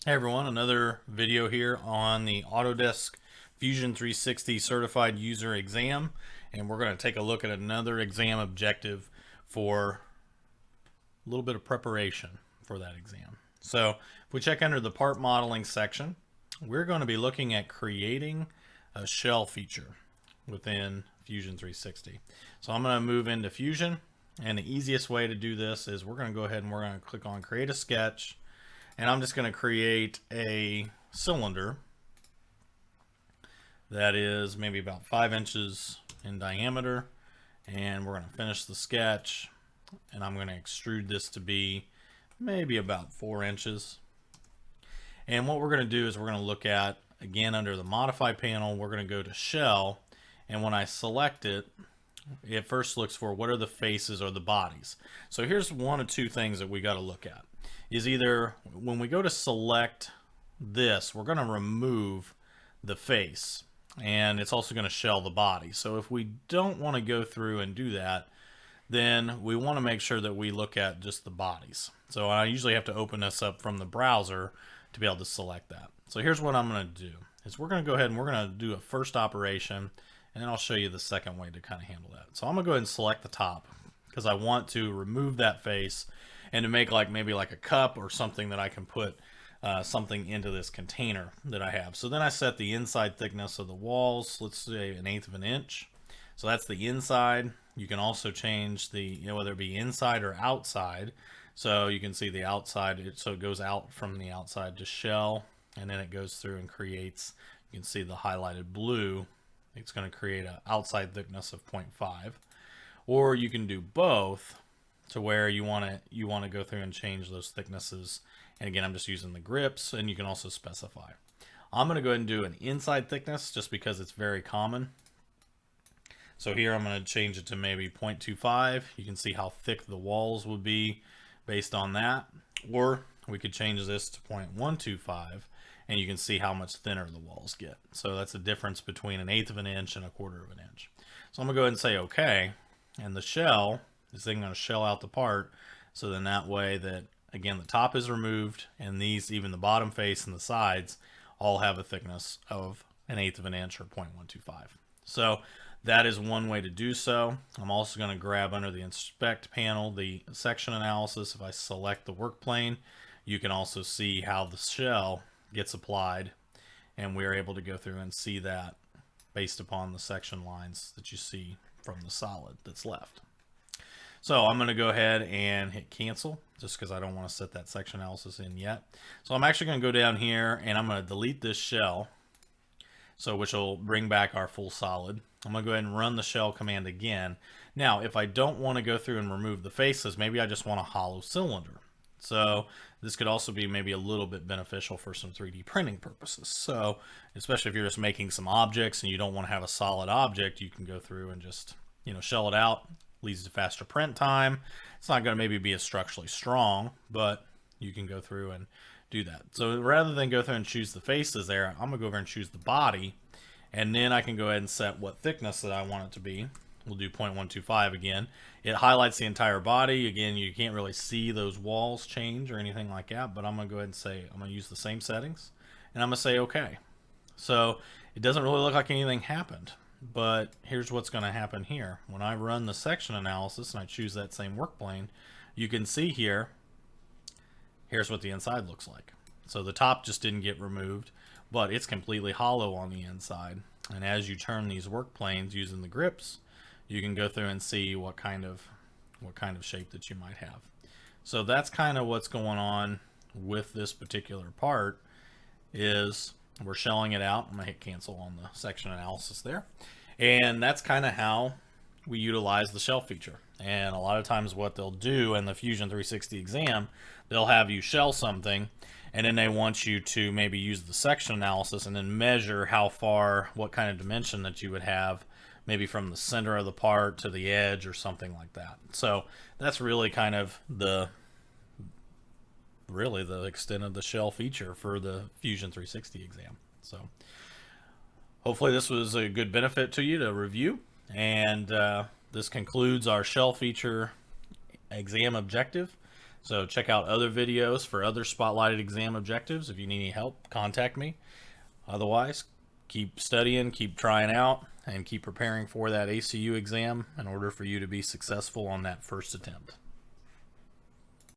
Hey everyone, another video here on the Autodesk Fusion 360 Certified User Exam, and we're going to take a look at another exam objective for a little bit of preparation for that exam. So if we check under the part modeling section, we're going to be looking at creating a shell feature within Fusion 360. So I'm going to move into Fusion, and the easiest way to do this is we're going to go ahead and we're going to click on Create a Sketch, and I'm just going to create a cylinder that is maybe about 5 inches in diameter, and we're going to finish the sketch, and I'm going to extrude this to be maybe about 4 inches. And what we're going to do is we're going to look at, again, under the modify panel, we're going to go to shell, and when I select it, it first looks for what are the faces or the bodies. So here's one of two things that we got to look at. Is either when we go to select this, we're going to remove the face, and it's also going to shell the body. So if we don't want to go through and do that, then we want to make sure that we look at just the bodies. So I usually have to open this up from the browser to be able to select that. So here's what I'm going to do is we're going to go ahead and we're going to do a first operation, and then I'll show you the second way to kind of handle that. So I'm going to go ahead and select the top because I want to remove that face and to make maybe like a cup or something that I can put something into this container that I have. So then I set the inside thickness of the walls, let's say 1/8 of an inch. So that's the inside. You can also change the, whether it be inside or outside. So you can see the outside, so it goes out from the outside to shell, and then it goes through and creates, you can see the highlighted blue, it's going to create an outside thickness of 0.5. Or you can do both to where you want to go through and change those thicknesses. And again, I'm just using the grips, and you can also specify. I'm going to go ahead and do an inside thickness just because it's very common. So here I'm going to change it to maybe 0.25. You can see how thick the walls would be based on that. Or we could change this to 0.125, and you can see how much thinner the walls get. So that's the difference between 1/8 of an inch and 1/4 of an inch. So I'm going to go ahead and say OK. And the shell, this thing going to shell out the part, so then that way that, again, the top is removed, and these, even the bottom face and the sides, all have a thickness of 1/8 of an inch or 0.125. So that is one way to do so. I'm also going to grab under the inspect panel the section analysis. If I select the work plane, you can also see how the shell gets applied, and we're able to go through and see that based upon the section lines that you see from the solid that's left. So I'm going to go ahead and hit cancel just because I don't want to set that section analysis in yet. So I'm actually going to go down here and I'm going to delete this shell, so which will bring back our full solid. I'm going to go ahead and run the shell command again. Now, if I don't want to go through and remove the faces, maybe I just want a hollow cylinder. So this could also be maybe a little bit beneficial for some 3D printing purposes. So especially if you're just making some objects and you don't want to have a solid object, you can go through and just, shell it out. Leads to faster print time. It's not going to maybe be as structurally strong, but you can go through and do that. So rather than go through and choose the faces there, I'm going to go over and choose the body, and then I can go ahead and set what thickness that I want it to be. We'll do 0.125 again. It highlights the entire body. Again, you can't really see those walls change or anything like that, but I'm going to go ahead and say I'm going to use the same settings, and I'm going to say OK. So it doesn't really look like anything happened, but here's what's going to happen here. When I run the section analysis and I choose that same work plane, you can see here, here's what the inside looks like. So the top just didn't get removed, but it's completely hollow on the inside. And as you turn these work planes using the grips, you can go through and see what kind of shape that you might have. So that's kind of what's going on with this particular part. Is we're shelling it out. I'm going to hit cancel on the section analysis there. And that's kind of how we utilize the shell feature. And a lot of times what they'll do in the Fusion 360 exam, they'll have you shell something, and then they want you to maybe use the section analysis and then measure how far, what kind of dimension that you would have, maybe from the center of the part to the edge or something like that. So that's really kind of the extent of the shell feature for the Fusion 360 exam. So hopefully this was a good benefit to you to review, and this concludes our shell feature exam objective. So check out other videos for other spotlighted exam objectives. If you need any help, contact me. Otherwise, keep studying, keep trying out, and keep preparing for that ACU exam in order for you to be successful on that first attempt.